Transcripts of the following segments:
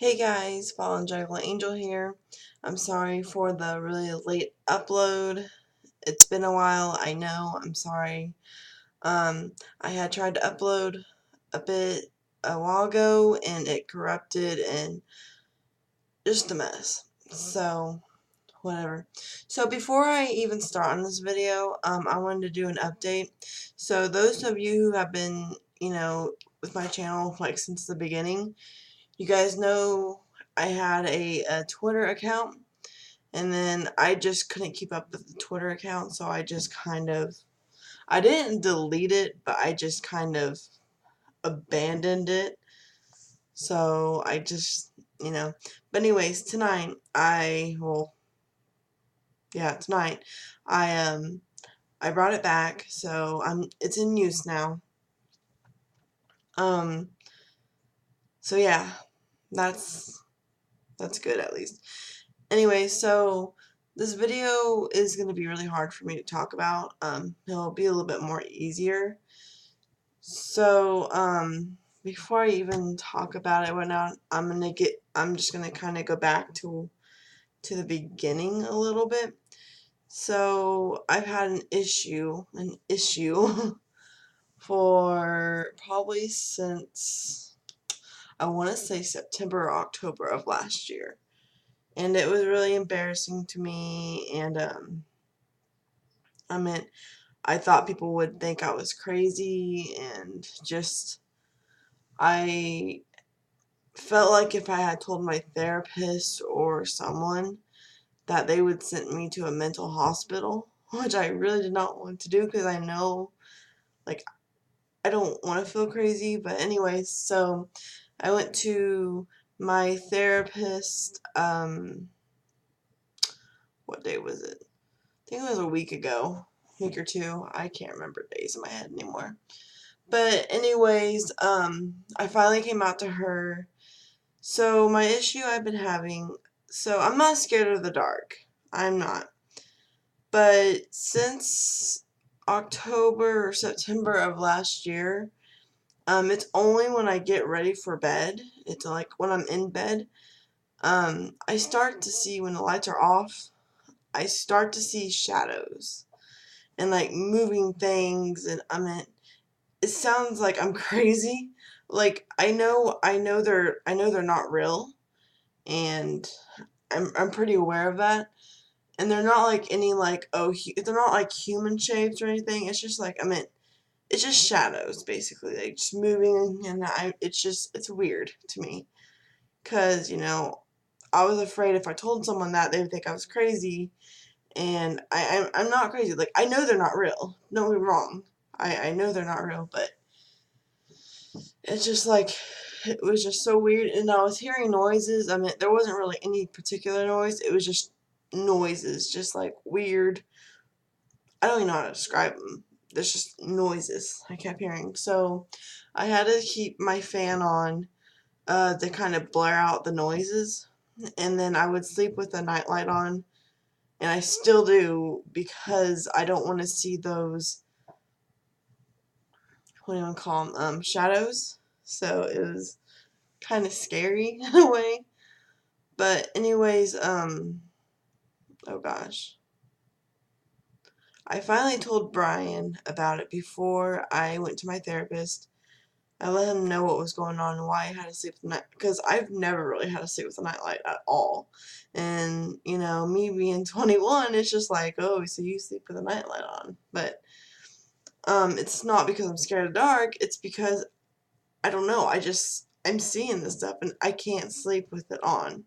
Hey guys, Fallen Juggler Angel here. I'm sorry for the really late upload. It's been a while, I know, I'm sorry. I had tried to upload a while ago and it corrupted and just a mess. So, whatever. So before I even start on this video, I wanted to do an update. So those of you who have been, with my channel like since the beginning, you guys know I had a Twitter account, and then I just couldn't keep up with the Twitter account, so I didn't delete it, but I just kind of abandoned it. So I just, but anyways, tonight I brought it back, so it's in use now. Um, so yeah, that's good at least. Anyway, so this video is going to be really hard for me to talk about. It'll be a little bit more easier. So, before I even talk about it right now, I'm just gonna kind of go back to the beginning a little bit. So, I've had an issue for probably since, I want to say September or October of last year. And it was really embarrassing to me, and I thought people would think I was crazy, and just I felt like if I had told my therapist or someone that they would send me to a mental hospital, which I really did not want to do because I know, like, I don't want to feel crazy. But anyways, so I went to my therapist, what day was it? I think it was a week or two. I can't remember days in my head anymore. But anyways, I finally came out to her. So my issue I've been having, so I'm not scared of the dark. I'm not. But since October or September of last year, it's only when I get ready for bed. It's like when I'm in bed, I start to see when the lights are off, I start to see shadows and like moving things, and it sounds like I'm crazy. Like I know they're not real, and I'm pretty aware of that. And they're not like any like they're not like human shapes or anything. It's just like it's just shadows basically, like just moving, and it's weird to me, cuz I was afraid if I told someone that they would think I was crazy, and I'm not crazy. Like, I know they're not real. Don't get me wrong. I know they're not real, but it's just like, it was just so weird. And I was hearing noises. There wasn't really any particular noise. It was just noises, just like weird. I don't even know how to describe them. There's just noises I kept hearing. So I had to keep my fan on to kind of blur out the noises. And then I would sleep with the nightlight on. And I still do, because I don't want to see those, what do you want to call them, shadows. So it was kind of scary in a way. But anyways, oh gosh. I finally told Brian about it before I went to my therapist. I let him know what was going on and why I had to sleep with the night, because I've never really had to sleep with a nightlight at all. And, me being 21, it's just like, oh, so you sleep with a nightlight on. But it's not because I'm scared of the dark. It's because, I don't know, I'm seeing this stuff and I can't sleep with it on.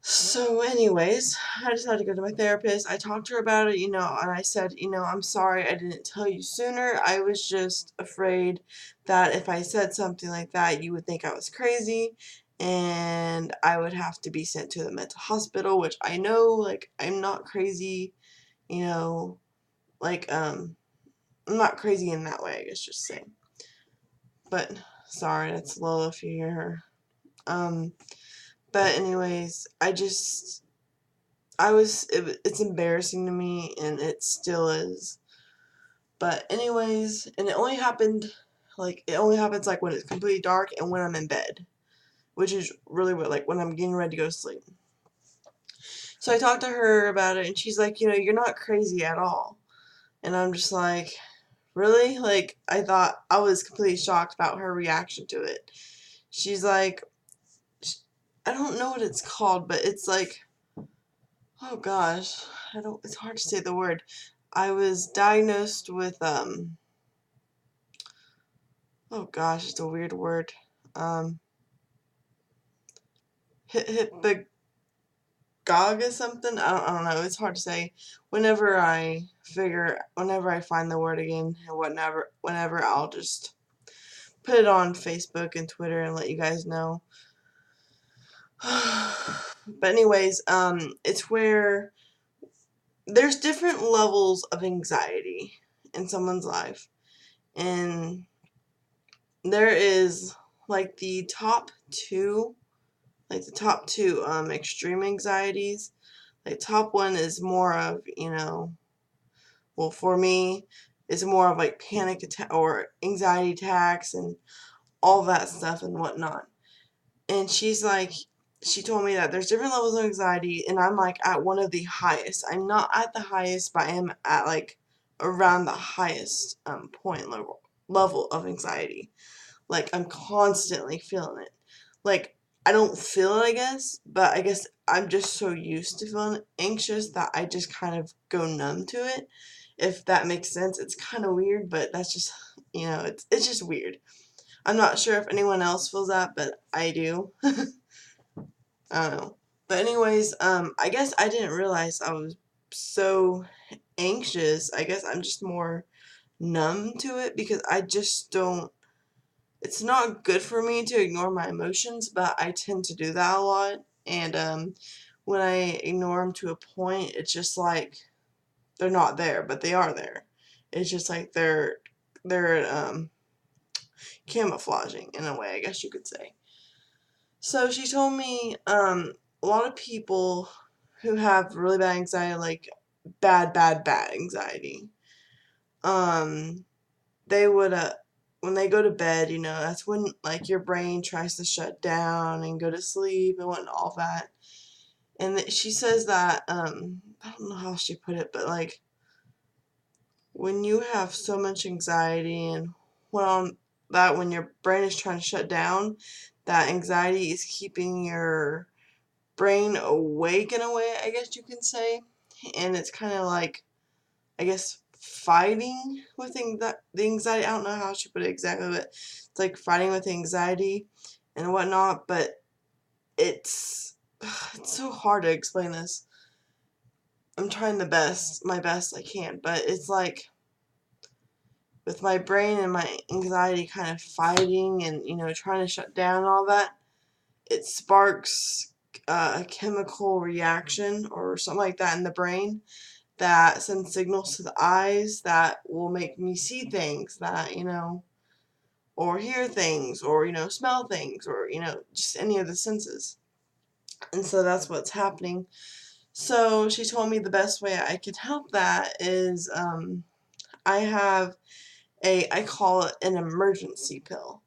So anyways, I decided to go to my therapist. I talked to her about it, and I said, I'm sorry I didn't tell you sooner. I was just afraid that if I said something like that, you would think I was crazy and I would have to be sent to the mental hospital, which I know, like, I'm not crazy, like, I'm not crazy in that way, I guess, just saying. But, sorry, that's Lola if you hear her. But anyways, it's embarrassing to me, and it still is. But anyways, and it only happens like when it's completely dark and when I'm in bed. which is really what, like, when I'm getting ready to go to sleep. So I talked to her about it, and she's like, you're not crazy at all. And I'm just like, really? Like, I thought, I was completely shocked about her reaction to it. She's like, I don't know what it's called, but it's like, oh gosh, it's hard to say the word. I was diagnosed with, oh gosh, it's a weird word. Hypnagogic or something. I don't know. It's hard to say. Whenever I find the word again, and whenever I'll just put it on Facebook and Twitter and let you guys know. But anyways, it's where there's different levels of anxiety in someone's life, and there is like the top two extreme anxieties. Like, top one is more of, well, for me, it's more of like panic attack or anxiety attacks and all that stuff and whatnot. And she told me that there's different levels of anxiety, and I'm like at one of the highest. I'm not at the highest, but I am at like around the highest point level of anxiety. Like, I'm constantly feeling it. Like, I don't feel it, I guess, but I guess I'm just so used to feeling anxious that I just kind of go numb to it. If that makes sense. It's kind of weird, but that's just, it's just weird. I'm not sure if anyone else feels that, but I do. I don't know. But anyways, I guess I didn't realize I was so anxious. I guess I'm just more numb to it because I just don't. It's not good for me to ignore my emotions, but I tend to do that a lot. And when I ignore them to a point, it's just like they're not there, but they are there. It's just like they're camouflaging in a way, I guess you could say. So she told me a lot of people who have really bad anxiety, like bad anxiety, they would when they go to bed, that's when like your brain tries to shut down and go to sleep and all that. And she says that I don't know how she put it, but like when you have so much anxiety and when your brain is trying to shut down, that anxiety is keeping your brain awake in a way, I guess you can say. And it's kind of like, I guess, fighting with the anxiety. I don't know how she put it exactly, but it's like fighting with anxiety and whatnot. But it's so hard to explain this. I'm trying my best I can, but it's like with my brain and my anxiety kind of fighting and trying to shut down and all that, it sparks a chemical reaction or something like that in the brain that sends signals to the eyes that will make me see things that, or hear things, or, smell things, or, just any of the senses. And so that's what's happening. So she told me the best way I could help that is I have I call it an emergency pill.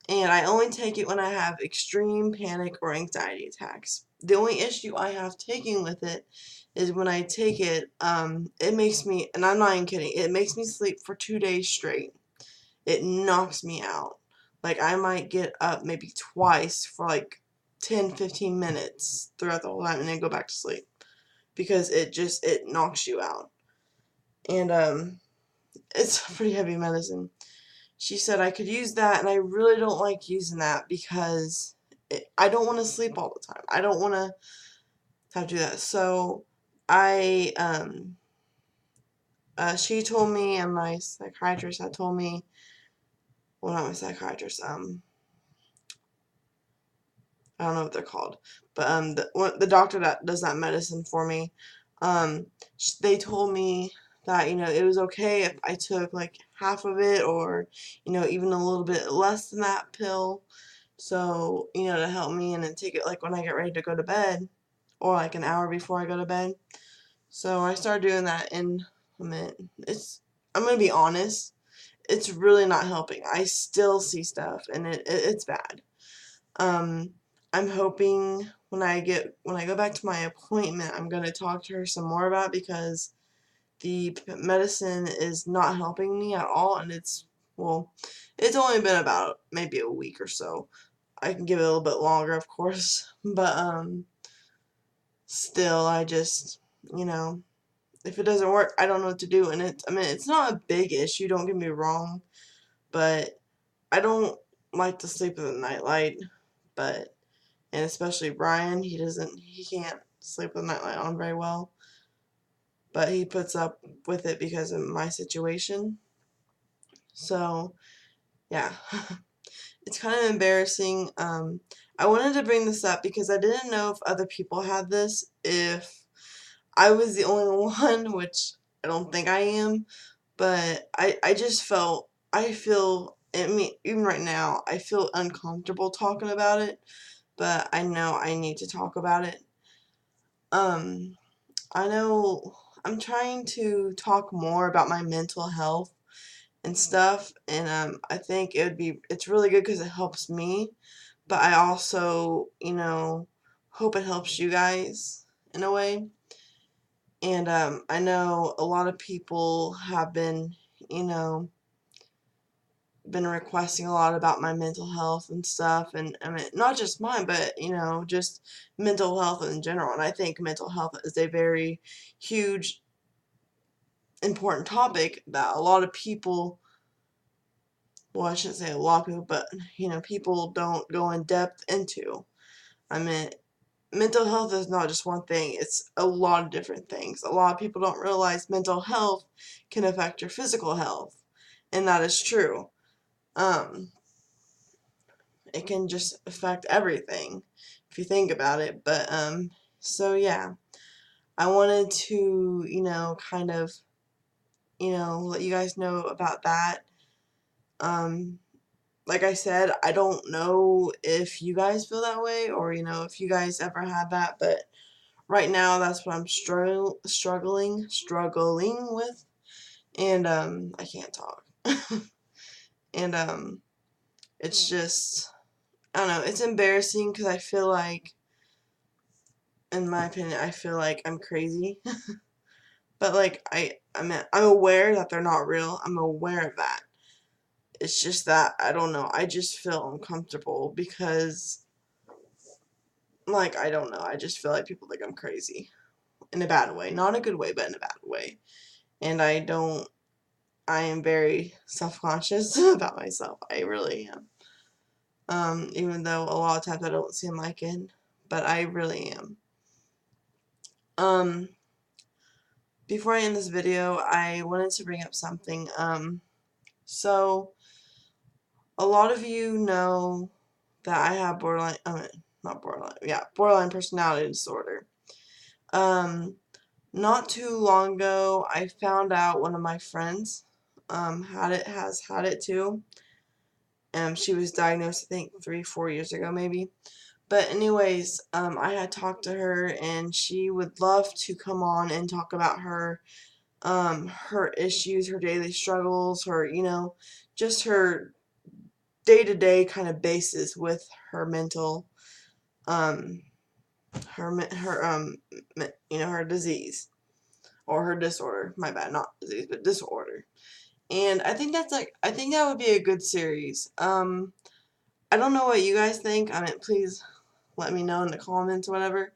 And I only take it when I have extreme panic or anxiety attacks. The only issue I have taking with it is when I take it, it makes me, and I'm not even kidding, it makes me sleep for 2 days straight. It knocks me out. Like, I might get up maybe twice for like 10-15 minutes throughout the whole time and then go back to sleep. Because it knocks you out. And it's pretty heavy medicine. She said I could use that, and I really don't like using that because I don't want to sleep all the time. I don't want to have to do that. So she told me, and my psychiatrist had told me, well, not my psychiatrist, I don't know what they're called, but the doctor that does that medicine for me, they told me that it was okay if I took like half of it or even a little bit less than that pill, so to help me, and then take it like when I get ready to go to bed or like an hour before I go to bed. So I started doing that, and I'm gonna be honest, it's really not helping. I still see stuff, and it's bad. I'm hoping when I go back to my appointment, I'm going to talk to her some more about it, because the medicine is not helping me at all, and well, it's only been about maybe a week or so. I can give it a little bit longer, of course, but still, I just, if it doesn't work, I don't know what to do. And it's not a big issue, don't get me wrong, but I don't like to sleep with a nightlight, and especially Brian, he can't sleep with a nightlight on very well, but he puts up with it because of my situation. So, yeah. It's kind of embarrassing. I wanted to bring this up because I didn't know if other people had this, if I was the only one, which I don't think I am, but I just even right now, I feel uncomfortable talking about it, but I know I need to talk about it. Um, I know I'm trying to talk more about my mental health and stuff, and I think it's really good because it helps me, but I also, hope it helps you guys in a way. And I know a lot of people have you know, been requesting a lot about my mental health and stuff, and I mean, not just mine, but just mental health in general. And I think mental health is a very huge, important topic that a lot of people, well, I shouldn't say a lot of people, but people don't go in depth into. I mean, mental health is not just one thing, it's a lot of different things. A lot of people don't realize mental health can affect your physical health, and that is true. Um, it can just affect everything if you think about it. But so yeah, I wanted to, kind of, let you guys know about that. Um, like I said, I don't know if you guys feel that way, or if you guys ever had that, but right now that's what I'm struggling with, and I can't talk. And it's just, I don't know, it's embarrassing because I feel like, in my opinion, I feel like I'm crazy. But like I'm aware that they're not real. I'm aware of that. It's just that I don't know. I just feel uncomfortable because, like, I don't know. I just feel like people think I'm crazy in a bad way, not a good way, but in a bad way. And I am very self-conscious about myself. I really am. Even though a lot of times I don't seem like it, but I really am. Um, Before I end this video, I wanted to bring up something. So a lot of you know that I have not borderline, yeah, borderline personality disorder. Not too long ago, I found out one of my friends, has had it too. She was diagnosed, I think, 3-4 years ago, maybe. But anyways, I had talked to her, and she would love to come on and talk about her issues, her daily struggles, just her day-to-day kind of basis with her mental, um, her disease, or her disorder. My bad, not disease, but disorder. And I think that would be a good series. I don't know what you guys think. I mean, please let me know in the comments or whatever.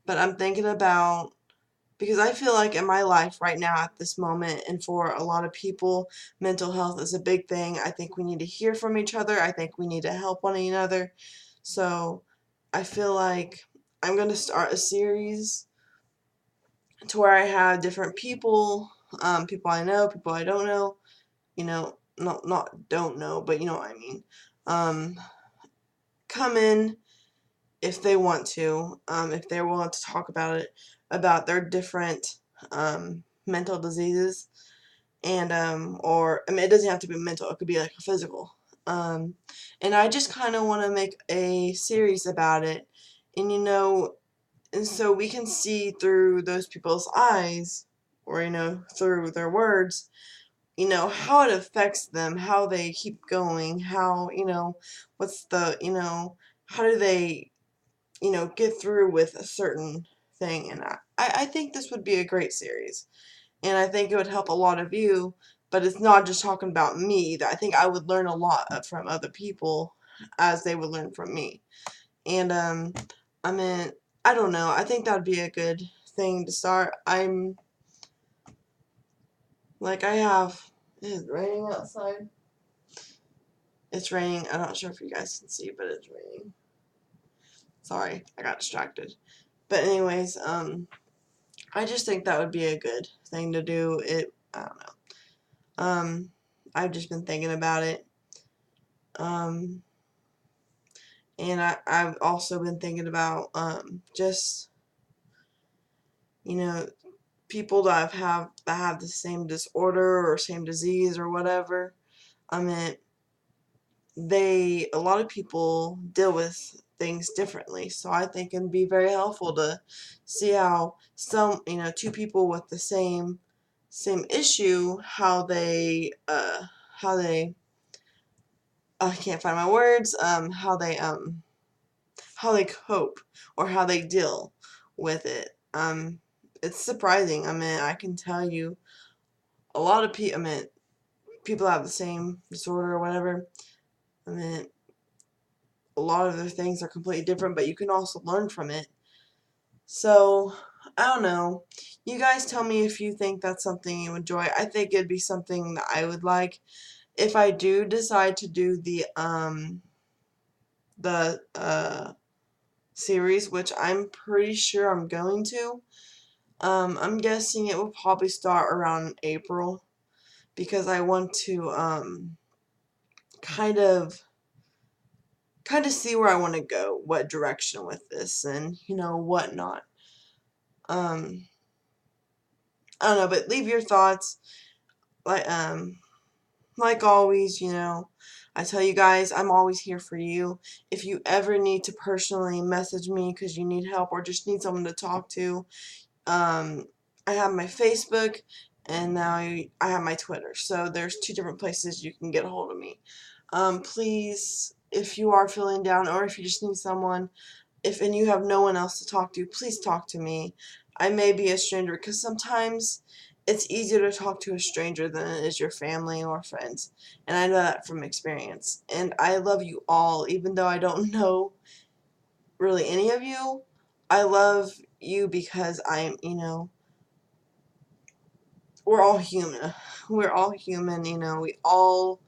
But I'm thinking about, because I feel like in my life right now at this moment, and for a lot of people, mental health is a big thing. I think we need to hear from each other. I think we need to help one another. So I feel like I'm going to start a series to where I have different people, people I know, people I don't know, not don't know, but you know what I mean, come in if they want to, if they're willing to talk about their different mental diseases, and or I mean, it doesn't have to be mental, it could be like a physical, and I just kind of want to make a series about it, and and so we can see through those people's eyes, or through their words, how it affects them, how they keep going, how, what's the, how do they get through with a certain thing. And I think this would be a great series. And I think it would help a lot of you, but it's not just talking about me. I think I would learn a lot from other people as they would learn from me. And I mean, I don't know. I think that'd be a good thing to start. Is it raining outside? It's raining. I'm not sure if you guys can see, but it's raining. Sorry, I got distracted. But anyways, I just think that would be a good thing to do. I don't know. I've just been thinking about it. And I've also been thinking about just people that have the same disorder or same disease or whatever. I mean, a lot of people deal with things differently, so I think it'd be very helpful to see how two people with the same issue, I can't find my words, how they cope or how they deal with it. It's surprising. I mean, I can tell you a lot of people, people have the same disorder or whatever. I mean, a lot of their things are completely different, but you can also learn from it. So, I don't know. You guys tell me if you think that's something you enjoy. I think it'd be something that I would like. If I do decide to do the series, which I'm pretty sure I'm going to, I'm guessing it will probably start around April, because I want to kind of see where I want to go, what direction with this, and whatnot. Um, I don't know, but leave your thoughts. Like always, I tell you guys, I'm always here for you. If you ever need to personally message me because you need help or just need someone to talk to, I have my Facebook, and now I have my Twitter. So there's 2 different places you can get a hold of me. Please, if you are feeling down or if you just need someone, and you have no one else to talk to, please talk to me. I may be a stranger, because sometimes it's easier to talk to a stranger than it is your family or friends. And I know that from experience. And I love you all, even though I don't know really any of you. I love you because we're all human. We're all human, we all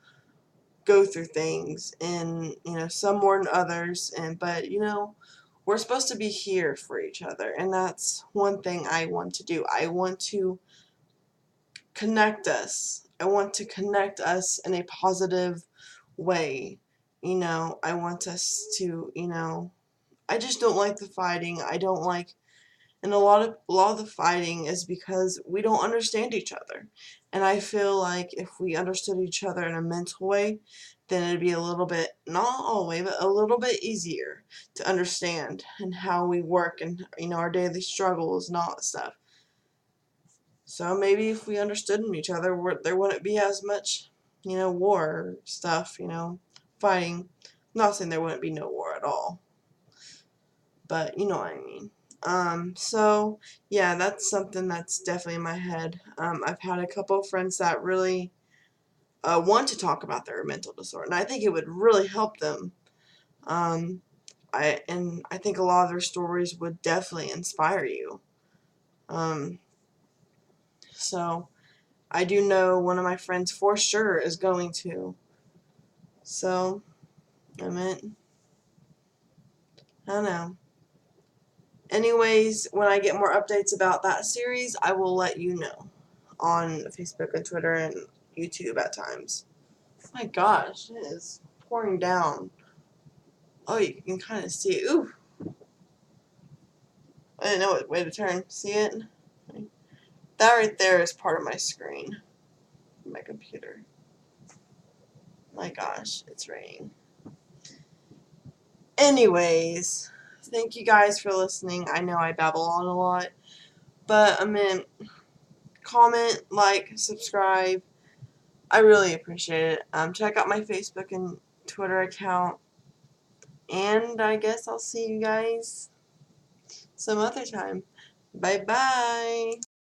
go through things, and some more than others, but we're supposed to be here for each other, and that's one thing I want to do. I want to connect us. I want to connect us in a positive way. I want us to, I just don't like the fighting. I don't like And a lot of the fighting is because we don't understand each other. And I feel like if we understood each other in a mental way, then it'd be a little bit, not all the way, but a little bit easier to understand, and how we work, and our daily struggles and all that stuff. So maybe if we understood each other, there wouldn't be as much, war stuff, fighting. I'm not saying there wouldn't be no war at all, but you know what I mean. So yeah, that's something that's definitely in my head. I've had a couple of friends that really want to talk about their mental disorder, and I think it would really help them. Um, I think a lot of their stories would definitely inspire you. Um, so I do know one of my friends for sure is going to. So I don't know. Anyways, when I get more updates about that series, I will let you know on Facebook and Twitter and YouTube at times. My gosh, it is pouring down. Oh, you can kind of see it. Ooh, I didn't know what way to turn. See it? That right there is part of my screen, my computer. My gosh, it's raining. Anyways, thank you guys for listening. I know I babble on a lot, but comment, like, subscribe. I really appreciate it. Check out my Facebook and Twitter account. And I guess I'll see you guys some other time. Bye bye.